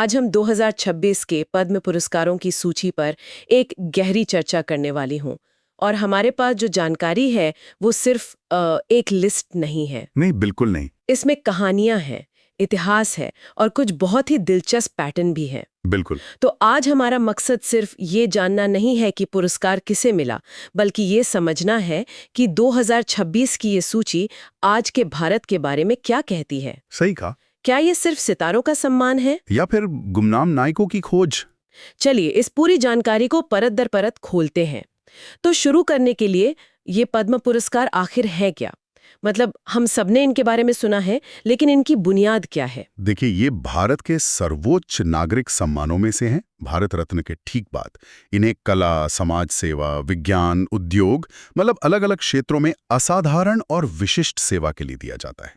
आज हम 2026 के पद्म पुरस्कारों की सूची पर एक गहरी चर्चा करने वाली हूँ। और हमारे पास जो जानकारी है वो सिर्फ एक लिस्ट नहीं है। नहीं, बिल्कुल नहीं। इसमें कहानियां हैं, इतिहास है और कुछ बहुत ही दिलचस्प पैटर्न भी हैं। बिल्कुल। तो आज हमारा मकसद सिर्फ ये जानना नहीं है कि पुरस्कार किसे मिला, बल्कि ये समझना है कि 2026 की ये सूची आज के भारत के बारे में क्या कहती है। सही कहा। क्या ये सिर्फ सितारों का सम्मान है या फिर गुमनाम नायकों की खोज? चलिए इस पूरी जानकारी को परत दर परत खोलते हैं। तो शुरू करने के लिए ये पद्म पुरस्कार आखिर है क्या? मतलब हम सबने इनके बारे में सुना है, लेकिन इनकी बुनियाद क्या है? देखिए, ये भारत के सर्वोच्च नागरिक सम्मानों में से हैं। भारत रत्न के ठीक बाद इन्हें कला, समाज सेवा, विज्ञान, उद्योग, मतलब अलग अलग क्षेत्रों में असाधारण और विशिष्ट सेवा के लिए दिया जाता है।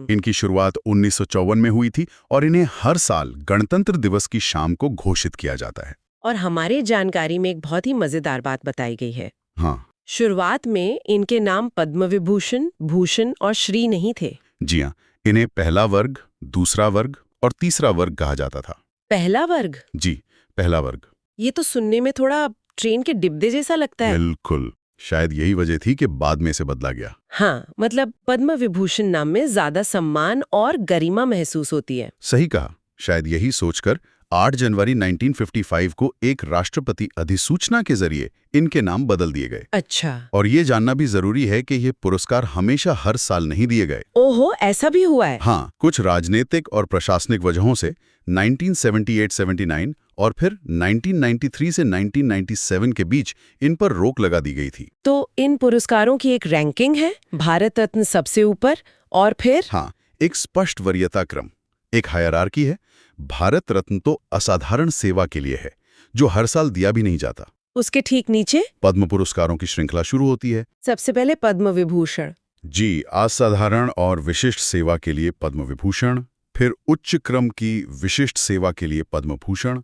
इनकी शुरुआत 1954 में हुई थी और इन्हें हर साल गणतंत्र दिवस की शाम को घोषित किया जाता है। और हमारे जानकारी में एक बहुत ही मजेदार बात बताई गई है। हाँ, शुरुआत में इनके नाम पद्म विभूषण, भूषण और श्री नहीं थे। जी हाँ, इन्हें पहला वर्ग, दूसरा वर्ग और तीसरा वर्ग कहा जाता था। पहला वर्ग? जी, पहला वर्ग। ये तो सुनने में थोड़ा ट्रेन के डिब्बे जैसा लगता है। बिल्कुल, शायद यही वजह थी कि बाद में इसे बदला गया। हाँ, मतलब पद्म विभूषण नाम में ज्यादा सम्मान और गरिमा महसूस होती है। सही कहा। शायद यही सोचकर 8 जनवरी 1955 को एक राष्ट्रपति अधिसूचना के जरिए इनके नाम बदल दिए गए। अच्छा। और और ये जानना भी जरूरी है कि ये पुरस्कार हमेशा हर साल नहीं दिए गए। ओहो, ऐसा भी हुआ है? हाँ, कुछ राजनीतिक और प्रशासनिक वजहों से 1978-79 और फिर 1993 से 1997 के बीच इन पर रोक लगा दी गई थी। तो इन पुरस्कारों की एक रैंकिंग है, भारत रत्न सबसे ऊपर, और फिर? हाँ, एक स्पष्ट वरीयता क्रम, एक हायरार्की है। भारत रत्न तो असाधारण सेवा के लिए है, जो हर साल दिया भी नहीं जाता। उसके ठीक नीचे पद्म पुरस्कारों की श्रृंखला शुरू होती है। सबसे पहले पद्म विभूषण। जी, असाधारण और विशिष्ट सेवा के लिए पद्म विभूषण, फिर उच्च क्रम की विशिष्ट सेवा के लिए पद्म भूषण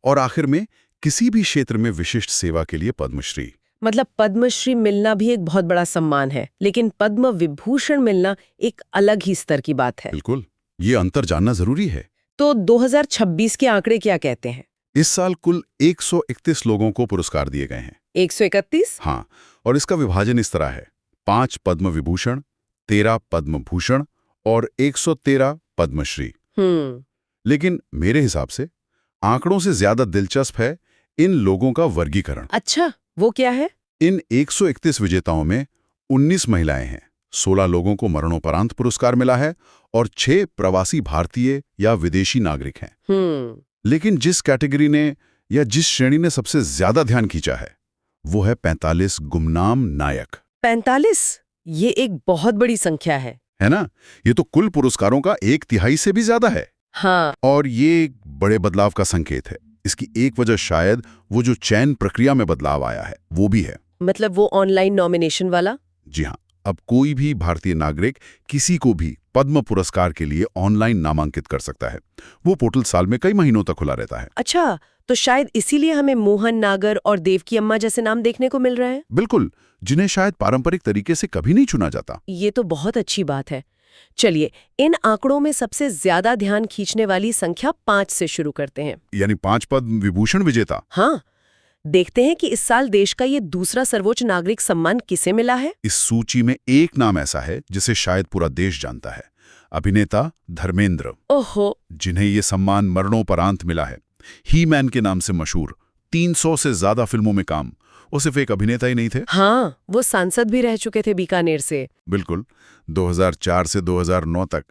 और आखिर में किसी भी क्षेत्र में विशिष्ट सेवा के लिए पद्मश्री। मतलब पद्मश्री मिलना भी एक बहुत बड़ा सम्मान है, लेकिन पद्म विभूषण मिलना एक अलग ही स्तर की बात है। बिल्कुल, ये अंतर जानना जरूरी है। तो 2026 के आंकड़े क्या कहते हैं? इस साल कुल 131 लोगों को पुरस्कार दिए गए हैं। 131? हाँ, और इसका विभाजन इस तरह है: 5 पद्म विभूषण, 13 पद्म भूषण और 113 पद्मश्री। लेकिन मेरे हिसाब से आंकड़ों से ज्यादा दिलचस्प है इन लोगों का वर्गीकरण। अच्छा, वो क्या है? इन 131 विजेताओं में 19 महिलाएं हैं, 16 लोगों को मरणोपरांत पुरस्कार मिला है और 6 प्रवासी भारतीय या विदेशी नागरिक हैं। लेकिन जिस कैटेगरी ने या जिस श्रेणी ने सबसे ज्यादा ध्यान खींचा है वो है 45 गुमनाम नायक। 45? ये एक बहुत बड़ी संख्या है ना? ये तो कुल पुरस्कारों का 1/3 से भी ज्यादा है। हाँ। और ये एक बड़े बदलाव का संकेत है। इसकी एक वजह शायद वो जो चयन प्रक्रिया में बदलाव आया है वो भी है। मतलब वो ऑनलाइन नॉमिनेशन वाला? जी हाँ, अब कोई भी भारतीय नागरिक किसी को भी पद्म पुरस्कार के लिए ऑनलाइन नामांकित कर सकता है। वो पोर्टल साल में कई महीनों तक खुला रहता है। अच्छा, तो शायद इसीलिए हमें मोहन, नागर और देवकी अम्मा जैसे नाम देखने को मिल रहे हैं। बिल्कुल, जिन्हें शायद पारंपरिक तरीके से कभी नहीं चुना जाता। ये तो बहुत अच्छी बात है। चलिए, इन आंकड़ों में सबसे ज्यादा ध्यान खींचने वाली संख्या 5 से शुरू करते हैं। यानी 5 पद्म विभूषण विजेता। हाँ, देखते हैं कि इस साल देश का ये दूसरा सर्वोच्च नागरिक सम्मान किसे मिला है। इस सूची में एक नाम ऐसा है जिसे शायद पूरा देश जानता है, अभिनेता धर्मेंद्र। ओहो, जिन्हें ये सम्मान मरणोपरांत मिला है। ही मैन के नाम से मशहूर, 300 से ज्यादा फिल्मों में काम। वो सिर्फ एक अभिनेता ही नहीं थे। हाँ, वो सांसद भी रह चुके थे बीकानेर से। बिल्कुल, 2004 से 2009 तक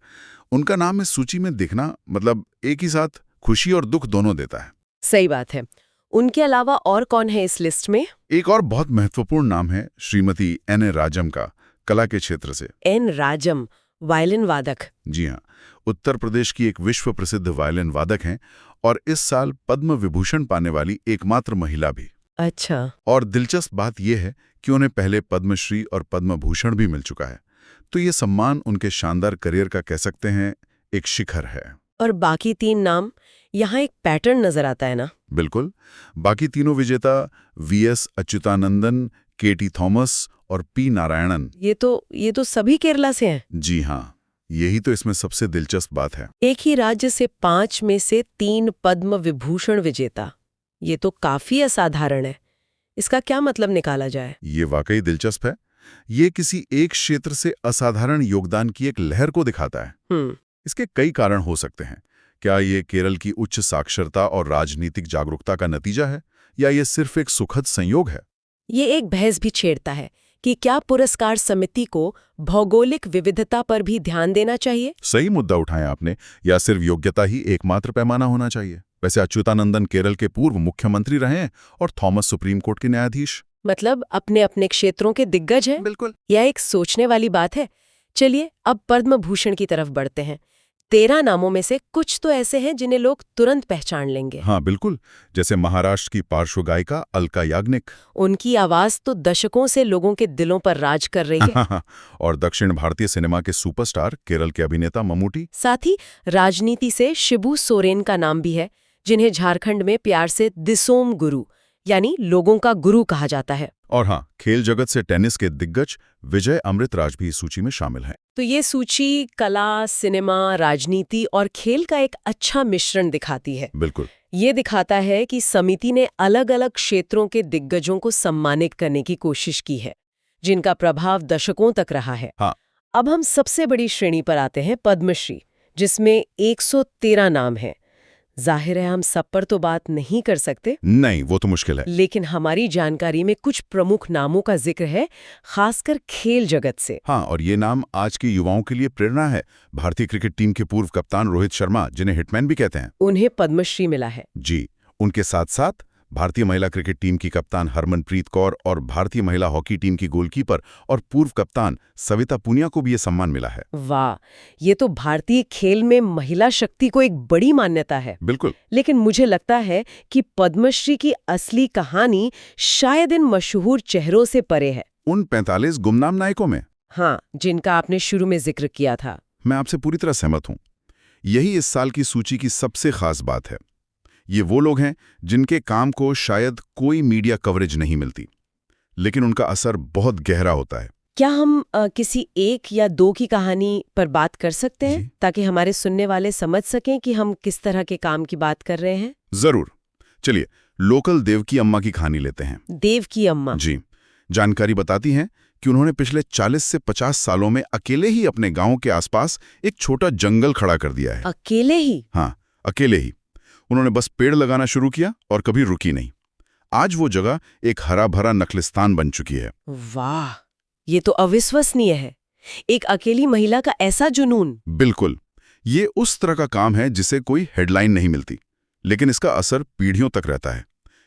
उनका नाम इस सूची में दिखना मतलब एक ही साथ खुशी और दुख दोनों देता है। सही बात है। उनके अलावा और कौन है इस लिस्ट में? एक और बहुत महत्वपूर्ण नाम है श्रीमती एन राजम का, कला के क्षेत्र से। एन राजम, वायलिन वादक। जी हाँ, उत्तर प्रदेश की एक विश्व प्रसिद्ध वायलिन वादक हैं और इस साल पद्म विभूषण पाने वाली एकमात्र महिला भी। अच्छा। और दिलचस्प बात यह है कि उन्हें पहले पद्मश्री और पद्म भूषण भी मिल चुका है। तो ये सम्मान उनके शानदार करियर का कह सकते हैं एक शिखर है। और बाकी 3 नाम, यहाँ एक पैटर्न नजर आता है ना? बिल्कुल, बाकी तीनों विजेता वीएस अच्युतानंदन, केटी थॉमस और पी नारायणन। ये तो सभी केरला से हैं। जी हाँ, यही तो इसमें सबसे दिलचस्प बात है। एक ही राज्य से 5 में से 3 पद्म विभूषण विजेता, ये तो काफी असाधारण है। इसका क्या मतलब निकाला जाए? ये वाकई दिलचस्प है। ये किसी एक क्षेत्र से असाधारण योगदान की एक लहर को दिखाता है। इसके कई कारण हो सकते हैं। क्या ये केरल की उच्च साक्षरता और राजनीतिक जागरूकता का नतीजा है, या ये सिर्फ एक सुखद संयोग है? ये एक बहस भी छेड़ता है कि क्या पुरस्कार समिति को भौगोलिक विविधता पर भी ध्यान देना चाहिए? सही मुद्दा उठाया आपने। या सिर्फ योग्यता ही एकमात्र पैमाना होना चाहिए? वैसे अच्युतानंदन केरल के पूर्व मुख्यमंत्री रहे हैं और थॉमस सुप्रीम कोर्ट के न्यायाधीश। मतलब अपने अपने क्षेत्रों के दिग्गज हैं। बिल्कुल। यह एक सोचने वाली बात है। चलिए अब पद्म भूषण की तरफ बढ़ते हैं। 13 नामों में से कुछ तो ऐसे हैं जिन्हें लोग तुरंत पहचान लेंगे। हाँ बिल्कुल, जैसे महाराष्ट्र की पार्श्व गायिका अलका याग्निक। उनकी आवाज तो दशकों से लोगों के दिलों पर राज कर रही है। और दक्षिण भारतीय सिनेमा के सुपरस्टार केरल के अभिनेता ममूटी। साथ ही राजनीति से शिबू सोरेन का नाम भी है, जिन्हें झारखंड में प्यार से दिसोम गुरु यानी लोगों का गुरु कहा जाता है। और हाँ, खेल जगत से टेनिस के दिग्गज विजय अमृतराज भी इस सूची में शामिल हैं। तो ये सूची कला, सिनेमा, राजनीति और खेल का एक अच्छा मिश्रण दिखाती है। बिल्कुल। ये दिखाता है कि समिति ने अलग-अलग क्षेत्रों के दिग्गजों को सम्मानित करने की कोशिश की है, जिनका प्रभाव दशकों तक रहा है। हाँ। अब हम सबसे बड़ी श्रेणी पर आते हैं, पद्मश्री, जिसमें 113 नाम हैं। जाहिर है हम सब पर तो बात नहीं कर सकते। नहीं, वो तो मुश्किल है। लेकिन हमारी जानकारी में कुछ प्रमुख नामों का जिक्र है, खासकर खेल जगत से। हाँ, और ये नाम आज के युवाओं के लिए प्रेरणा है। भारतीय क्रिकेट टीम के पूर्व कप्तान रोहित शर्मा, जिन्हें हिटमैन भी कहते हैं, उन्हें पद्मश्री मिला है। जी। उनके साथ साथ भारतीय महिला क्रिकेट टीम की कप्तान हरमनप्रीत कौर और भारतीय महिला हॉकी टीम की गोलकीपर और पूर्व कप्तान सविता पुनिया को भी ये सम्मान मिला है। वाह, ये तो भारतीय खेल में महिला शक्ति को एक बड़ी मान्यता है। बिल्कुल। लेकिन मुझे लगता है कि पद्मश्री की असली कहानी शायद इन मशहूर चेहरों से परे है। उन 45 गुमनाम नायकों में। हाँ, जिनका आपने शुरू में जिक्र किया था। मैं आपसे पूरी तरह सहमत हूं। यही इस साल की सूची की सबसे खास बात है। ये वो लोग हैं जिनके काम को शायद कोई मीडिया कवरेज नहीं मिलती, लेकिन उनका असर बहुत गहरा होता है। क्या हम किसी एक या दो की कहानी पर बात कर सकते हैं, ताकि हमारे सुनने वाले समझ सकें कि हम किस तरह के काम की बात कर रहे हैं? जरूर। चलिए, लोकल देवकी अम्मा की कहानी लेते हैं। देवकी अम्मा जी। जानकारी बताती है कि उन्होंने पिछले 40 से 50 सालों में अकेले ही अपने गांव के आसपास एक छोटा जंगल खड़ा कर दिया है। अकेले ही? हाँ, अकेले ही। उन्होंने बस पेड़ लगाना शुरू किया और कभी रुकी नहीं। आज वो जगह एक हरा भरा नखलिस्तान बन चुकी है। वाह, ये तो अविश्वसनीय है। एक अकेली महिला का ऐसा जुनून। बिल्कुल। ये उस तरह का काम है जिसे कोई हेडलाइन नहीं मिलती, लेकिन इसका असर पीढ़ियों तक रहता है।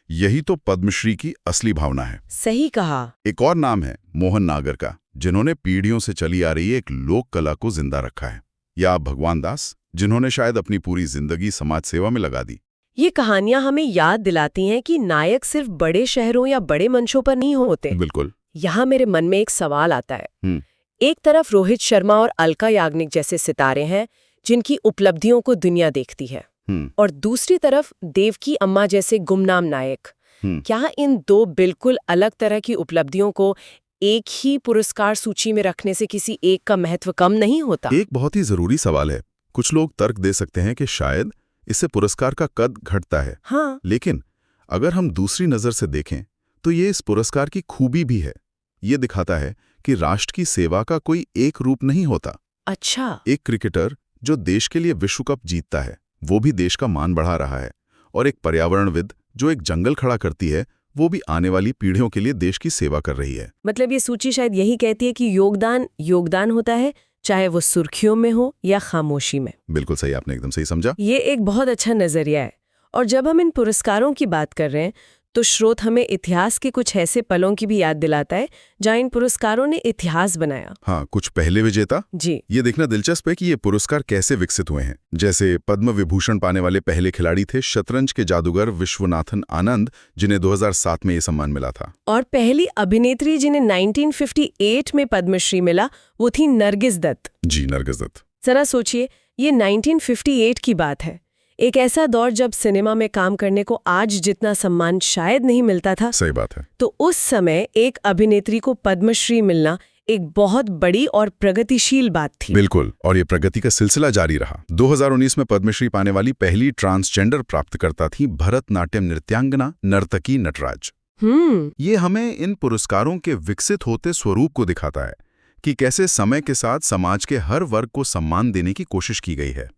यही तो पद्मश्री की असली भावना है। सही कहा। एक और नाम है मोहन नागर का, जिन्होंने पीढ़ियों से चली आ रही एक लोक कला को जिंदा रखा है। या भगवान दास, जिन्होंने शायद अपनी पूरी जिंदगी समाज सेवा में लगा दी। ये कहानियां हमें याद दिलाती हैं कि नायक सिर्फ बड़े शहरों या बड़े मंचों पर नहीं होते। बिल्कुल। यहाँ मेरे मन में एक सवाल आता है। एक तरफ रोहित शर्मा और अलका याग्निक जैसे सितारे हैं जिनकी उपलब्धियों को दुनिया देखती है, और दूसरी तरफ देवकी अम्मा जैसे गुमनाम नायक। क्या इन दो बिल्कुल अलग तरह की उपलब्धियों को एक ही पुरस्कार सूची में रखने से किसी एक का महत्व कम नहीं होता? एक बहुत ही जरूरी सवाल है। कुछ लोग तर्क दे सकते हैं कि शायद इससे पुरस्कार का कद घटता है। हाँ। लेकिन अगर हम दूसरी नजर से देखें तो ये इस पुरस्कार की खूबी भी है। ये दिखाता है कि राष्ट्र की सेवा का कोई एक रूप नहीं होता। अच्छा। एक क्रिकेटर जो देश के लिए विश्व कप जीतता है, वो भी देश का मान बढ़ा रहा है, और एक पर्यावरणविद जो एक जंगल खड़ा करती है, वो भी आने वाली पीढ़ियों के लिए देश की सेवा कर रही है। मतलब ये सूची शायद यही कहती है कि योगदान होता है, चाहे वो सुर्खियों में हो या खामोशी में। बिल्कुल सही, आपने एकदम सही समझा। ये एक बहुत अच्छा नजरिया है। और जब हम इन पुरस्कारों की बात कर रहे हैं तो स्रोत हमें इतिहास के कुछ ऐसे पलों की भी याद दिलाता है जहां इन पुरस्कारों ने इतिहास बनाया। हाँ, कुछ पहले विजेता। जी। ये देखना दिलचस्प है कि ये पुरस्कार कैसे विकसित हुए हैं। जैसे पद्म विभूषण पाने वाले पहले खिलाड़ी थे शतरंज के जादूगर विश्वनाथन आनंद, जिन्हें 2007 में ये सम्मान मिला था। और पहली अभिनेत्री जिन्हें 1958 में पद्मश्री मिला वो थी नरगिस दत्त। जी, नरगिस दत्त। जरा सोचिए, ये 1958 की बात है। एक ऐसा दौर जब सिनेमा में काम करने को आज जितना सम्मान शायद नहीं मिलता था। सही बात है। तो उस समय एक अभिनेत्री को पद्मश्री मिलना एक बहुत बड़ी और प्रगतिशील बात थी। बिल्कुल, और ये प्रगति का सिलसिला जारी रहा। 2019 में पद्मश्री पाने वाली पहली ट्रांसजेंडर प्राप्तकर्ता थी भरतनाट्यम नृत्यांगना नर्तकी नटराज। ये हमें इन पुरस्कारों के विकसित होते स्वरूप को दिखाता है कि कैसे समय के साथ समाज के हर वर्ग को सम्मान देने की कोशिश की गई है।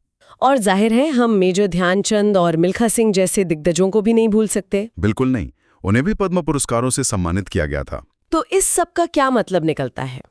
और जाहिर है हम मेजर ध्यानचंद और मिल्खा सिंह जैसे दिग्गजों को भी नहीं भूल सकते। बिल्कुल नहीं, उन्हें भी पद्म पुरस्कारों से सम्मानित किया गया था। तो इस सब का क्या मतलब निकलता है?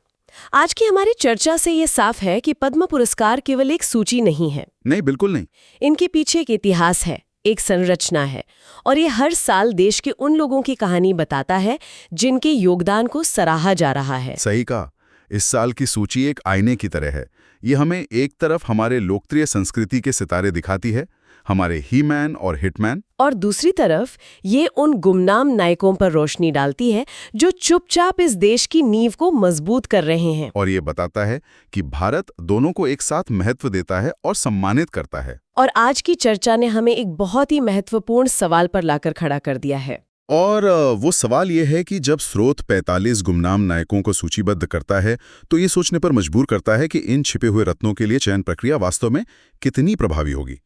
आज की हमारी चर्चा से ये साफ है कि पद्म पुरस्कार केवल एक सूची नहीं है। नहीं, बिल्कुल नहीं। इनके पीछे एक इतिहास है, एक संरचना है, और ये हर साल देश के उन लोगों की कहानी बताता है जिनके योगदान को सराहा जा रहा है। सही कहा। इस साल की सूची एक आईने की तरह है। ये हमें एक तरफ हमारे लोकप्रिय संस्कृति के सितारे दिखाती है, हमारे ही मैन और हिटमैन, और दूसरी तरफ ये उन गुमनाम नायकों पर रोशनी डालती है जो चुपचाप इस देश की नींव को मजबूत कर रहे हैं। और ये बताता है कि भारत दोनों को एक साथ महत्व देता है और सम्मानित करता है। और आज की चर्चा ने हमें एक बहुत ही महत्वपूर्ण सवाल पर लाकर खड़ा कर दिया है। और वो सवाल ये है कि जब स्रोत 45 गुमनाम नायकों को सूचीबद्ध करता है तो ये सोचने पर मजबूर करता है कि इन छिपे हुए रत्नों के लिए चयन प्रक्रिया वास्तव में कितनी प्रभावी होगी।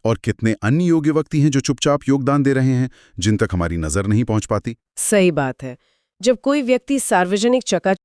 और कितने अन्य योग्य व्यक्ति हैं जो चुपचाप योगदान दे रहे हैं, जिन तक हमारी नजर नहीं पहुंच पाती। सही बात है। जब कोई व्यक्ति सार्वजनिक चर्चा